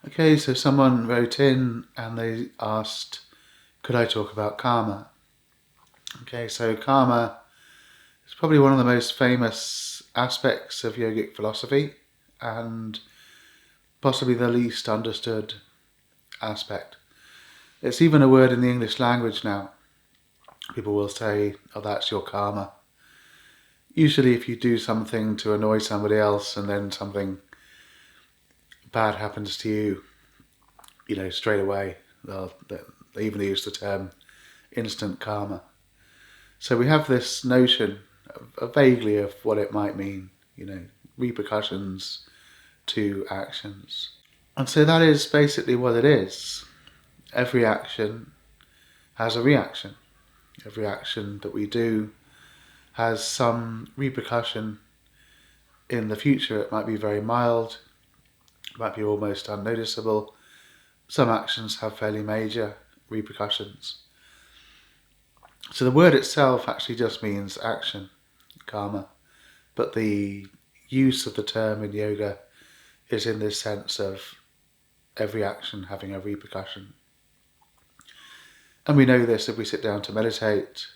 Okay, so someone wrote in and they asked, could I talk about karma? Okay, so karma is probably one of the most famous aspects of yogic philosophy and possibly the least understood aspect. It's even a word in the English language now. People will say, oh, that's your karma. Usually if you do something to annoy somebody else and then something bad happens to you, straight away, they even use the term instant karma. So we have this notion vaguely of what it might mean, repercussions to actions. And so that is basically what it is. Every action has a reaction. Every action that we do has some repercussion in the future. It might be very mild, it might be almost unnoticeable. Some actions have fairly major repercussions. So the word itself actually just means action, karma. But the use of the term in yoga is in this sense of every action having a repercussion. And we know this if we sit down to meditate.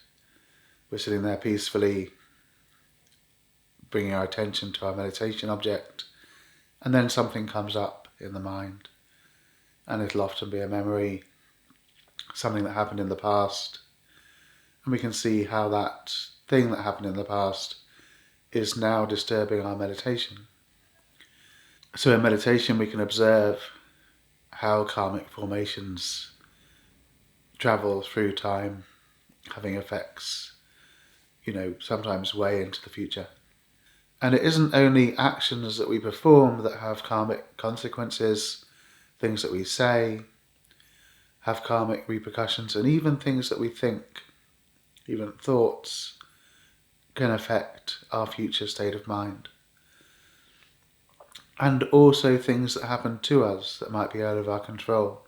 We're sitting there peacefully, bringing our attention to our meditation object, and then something comes up in the mind. And it'll often be a memory, something that happened in the past. And we can see how that thing that happened in the past is now disturbing our meditation. So in meditation we can observe how karmic formations travel through time, having effects, sometimes way into the future. And it isn't only actions that we perform that have karmic consequences, things that we say have karmic repercussions, and even things that we think, even thoughts, can affect our future state of mind. And also things that happen to us that might be out of our control.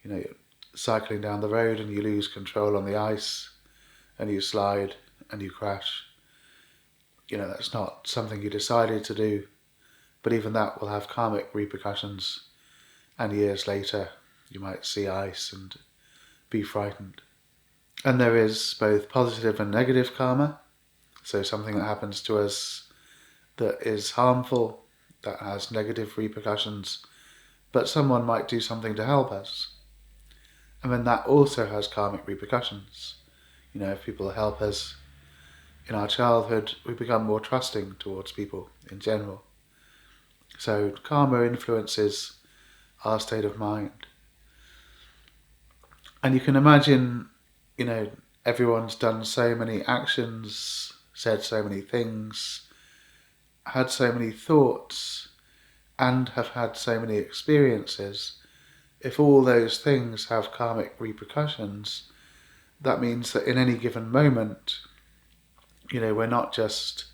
You're cycling down the road and you lose control on the ice and you slide and you crash. That's not something you decided to do, but even that will have karmic repercussions. And years later, you might see ice and be frightened. And there is both positive and negative karma. So something that happens to us that is harmful, that has negative repercussions, but someone might do something to help us. And then that also has karmic repercussions. If people help us in our childhood, we become more trusting towards people in general. So karma influences our state of mind. And you can imagine, everyone's done so many actions, said so many things, had so many thoughts, and have had so many experiences. If all those things have karmic repercussions, that means that in any given moment, we're not just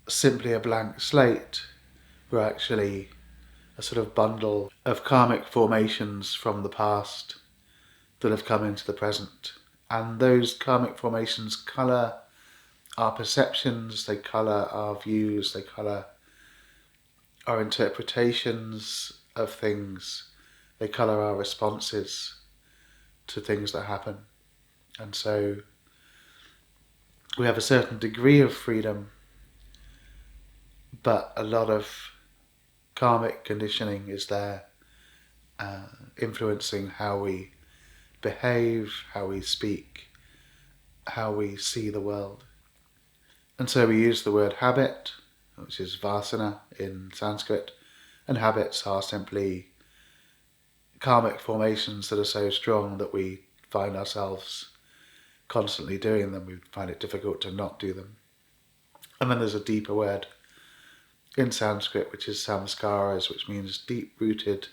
simply a blank slate, we're actually a sort of bundle of karmic formations from the past that have come into the present. And those karmic formations colour our perceptions, they colour our views, they colour our interpretations of things, they colour our responses to things that happen. And so we have a certain degree of freedom, but a lot of karmic conditioning is there, influencing how we behave, how we speak, how we see the world. And so we use the word habit, which is vasana in Sanskrit, and habits are simply karmic formations that are so strong that we find ourselves constantly doing them. We find it difficult to not do them. And then there's a deeper word in Sanskrit, which is samskaras, which means deep-rooted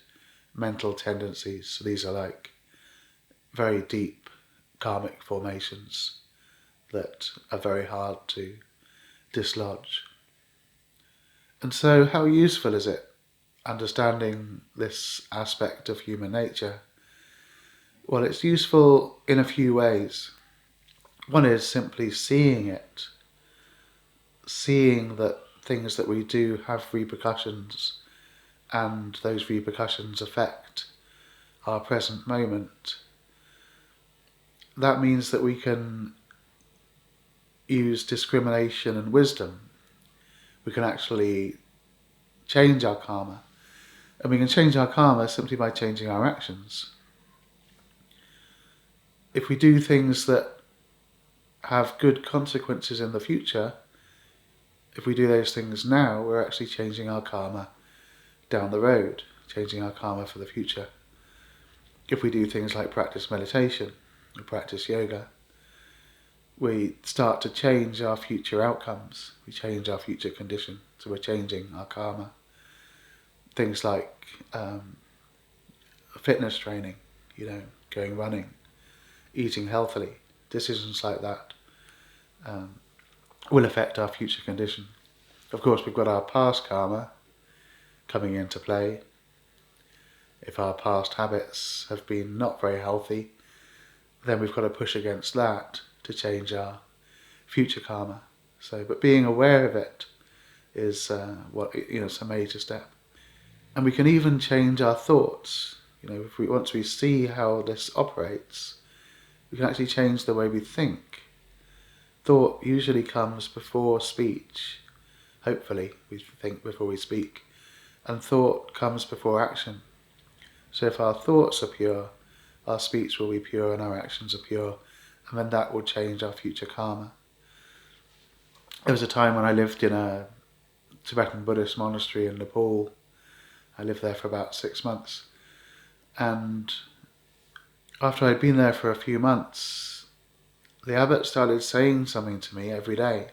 mental tendencies. So these are like very deep karmic formations that are very hard to dislodge. And so how useful is it, understanding this aspect of human nature? Well, it's useful in a few ways. One is simply seeing it, seeing that things that we do have repercussions, and those repercussions affect our present moment, that means that we can use discrimination and wisdom. We can actually change our karma. And we can change our karma simply by changing our actions. If we do things that have good consequences in the future, if we do those things now, we're actually changing our karma down the road, changing our karma for the future. If we do things like practice meditation or practice yoga, we start to change our future outcomes. We change our future condition. So we're changing our karma. Things like fitness training, going running, eating healthily, decisions like that will affect our future condition. Of course, we've got our past karma coming into play. If our past habits have been not very healthy, then we've got to push against that to change our future karma. But being aware of it is it's a major step. And we can even change our thoughts. Once we see how this operates, we can actually change the way we think. Thought usually comes before speech. Hopefully, we think before we speak. And thought comes before action. So if our thoughts are pure, our speech will be pure and our actions are pure. And then that will change our future karma. There was a time when I lived in a Tibetan Buddhist monastery in Nepal. I lived there for about 6 months. And after I'd been there for a few months, the abbot started saying something to me every day.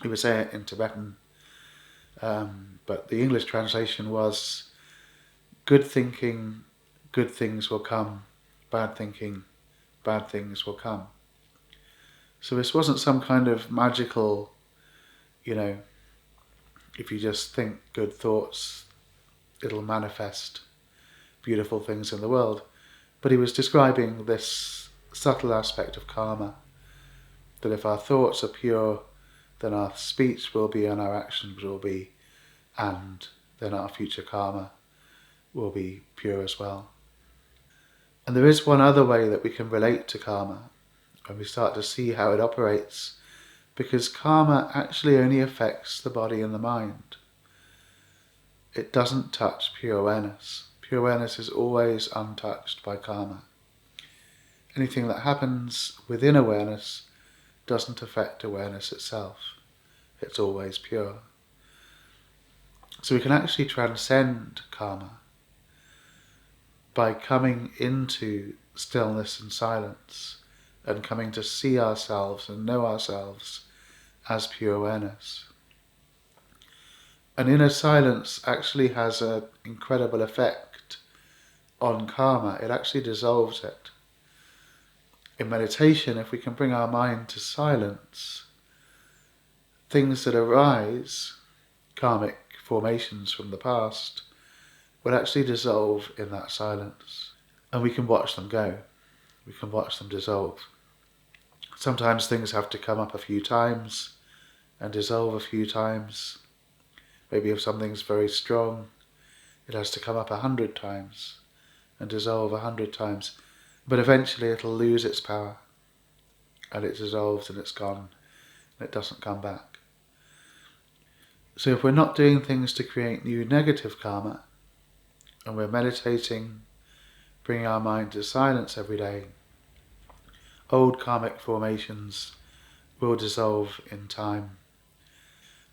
He would say it in Tibetan, but the English translation was, good thinking, good things will come. Bad thinking, bad things will come. So this wasn't some kind of magical, if you just think good thoughts, it'll manifest beautiful things in the world. But he was describing this subtle aspect of karma, that if our thoughts are pure, then our speech will be and our actions will be, and then our future karma will be pure as well. And there is one other way that we can relate to karma when we start to see how it operates, because karma actually only affects the body and the mind. It doesn't touch pure awareness. Pure awareness is always untouched by karma. Anything that happens within awareness doesn't affect awareness itself. It's always pure. So we can actually transcend karma by coming into stillness and silence and coming to see ourselves and know ourselves as pure awareness. And inner silence actually has an incredible effect on karma. It actually dissolves it. In meditation, if we can bring our mind to silence, things that arise, karmic formations from the past, will actually dissolve in that silence. And we can watch them go. We can watch them dissolve. Sometimes things have to come up a few times and dissolve a few times. Maybe if something's very strong, it has to come up 100 times and dissolve 100 times. But eventually it'll lose its power and it dissolves and it's gone and it doesn't come back. So if we're not doing things to create new negative karma and we're meditating, bringing our mind to silence every day, old karmic formations will dissolve in time.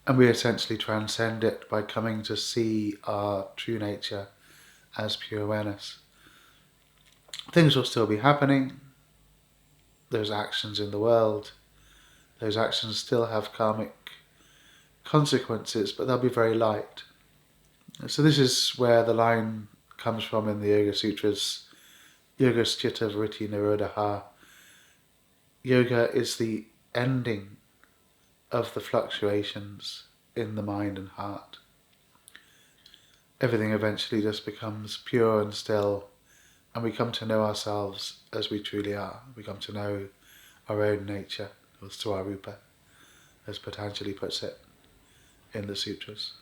And we essentially transcend it by coming to see our true nature as pure awareness. Things will still be happening. There's actions in the world. Those actions still have karmic consequences, but they'll be very light. So this is where the line comes from in the Yoga Sutras, Yogasthita Vritti Nirodha. Yoga is the ending of the fluctuations in the mind and heart. Everything eventually just becomes pure and still, and we come to know ourselves as we truly are. We come to know our own nature, or Swarupa, as Patanjali puts it in the sutras.